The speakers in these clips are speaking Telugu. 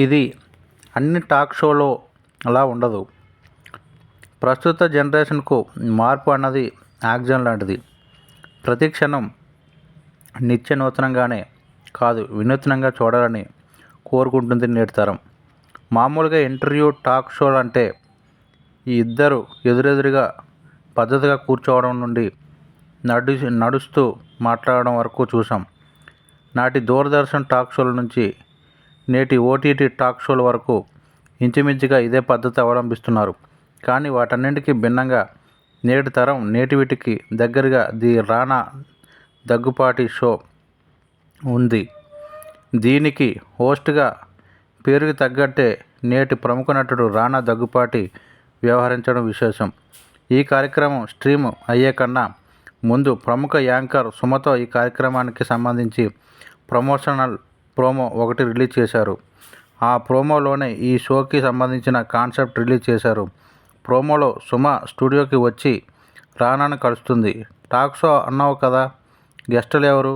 ఇది అన్ని టాక్ షోలో అలా ఉండదు. ప్రస్తుత జనరేషన్కు మార్పు అన్నది ఆక్సిజన్ లాంటిది. ప్రతి క్షణం నిత్య నూతనంగానే కాదు, వినూత్నంగా చూడాలని కోరుకుంటుంది నేటి తరం. మామూలుగా ఇంటర్వ్యూ టాక్ షోలు అంటే ఈ ఇద్దరు ఎదురెదురుగా పద్ధతిగా కూర్చోవడం నుండి నడుస్తూ మాట్లాడడం వరకు చూసాం. నాటి దూరదర్శన్ టాక్ షోల నుంచి నేటి ఓటీటీ టాక్ షోల వరకు ఇంచుమించుగా ఇదే పద్ధతి అవలంబిస్తున్నారు. కానీ వాటన్నింటికీ భిన్నంగా నేటి తరం నేటివిటికి దగ్గరగా ది రానా దగ్గుపాటి షో ఉంది. దీనికి హోస్ట్గా పేరుకి తగ్గట్టే నేటి ప్రముఖ నటుడు రానా దగ్గుపాటి వ్యవహరించడం విశేషం. ఈ కార్యక్రమం స్ట్రీమ్ అయ్యే కన్నా ముందు ప్రముఖ యాంకర్ సుమతో ఈ కార్యక్రమానికి సంబంధించి ప్రమోషనల్ ప్రోమో ఒకటి రిలీజ్ చేశారు. ఆ ప్రోమోలోనే ఈ షోకి సంబంధించిన కాన్సెప్ట్ రిలీజ్ చేశారు. ప్రోమోలో సుమ స్టూడియోకి వచ్చి రానాను కలుస్తుంది. టాక్ షో అన్నావు కదా, గెస్టులు ఎవరు,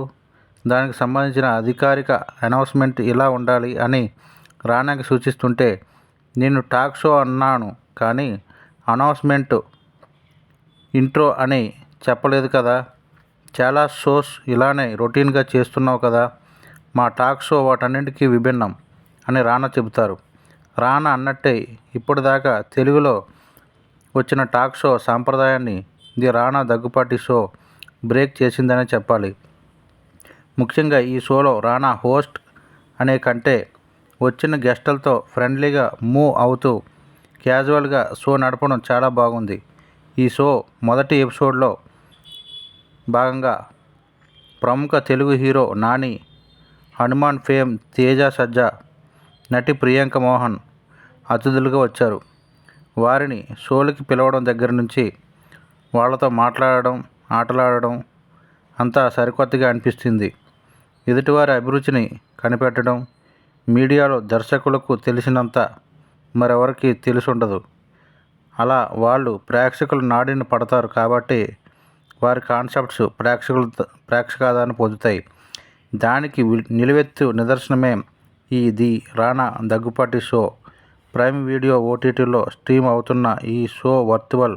దానికి సంబంధించిన అధికారిక అనౌన్స్మెంట్ ఇలా ఉండాలి అని రానాకి సూచిస్తుంటే, నేను టాక్ షో అన్నాను కానీ అనౌన్స్మెంట్ ఇంట్రో అని చెప్పలేదు కదా, చాలా షోస్ ఇలానే రొటీన్గా చేస్తున్నావు కదా, మా టాక్ షో వాటన్నింటికీ విభిన్నం అని రానా చెబుతారు. రానా అన్నట్టే ఇప్పటిదాకా తెలుగులో వచ్చిన టాక్ షో సాంప్రదాయాన్ని the Rana Daggubati show break చేసిందనే చెప్పాలి. ముఖ్యంగా ఈ షోలో రానా హోస్ట్ అనే కంటే వచ్చిన గెస్టులతో ఫ్రెండ్లీగా మూవ్ అవుతూ క్యాజువల్గా షో నడపడం చాలా బాగుంది. ఈ షో మొదటి ఎపిసోడ్లో భాగంగా ప్రముఖ తెలుగు హీరో నాని, హనుమాన్ ఫేమ్ తేజ సజ్జా, నటి ప్రియాంక మోహన్ అతిథులుగా వచ్చారు. వారిని షోలకి పిలవడం దగ్గర నుంచి వాళ్ళతో మాట్లాడడం, ఆటలాడడం అంతా సరికొత్తగా అనిపిస్తుంది. ఎదుటివారి అభిరుచిని కనిపెట్టడం మీడియాలో దర్శకులకు తెలిసినంత మరెవరికి తెలిసుండదు. అలా వాళ్ళు ప్రేక్షకుల నాడిని పడతారు కాబట్టి వారి కాన్సెప్ట్స్ ప్రేక్షకాదరణ పొందుతాయి. దానికి నిలువెత్తు నిదర్శనమే ఈ the Rana Daggubati show. Prime video ఓటీటీలో స్ట్రీమ్ అవుతున్న ఈ షో వర్చువల్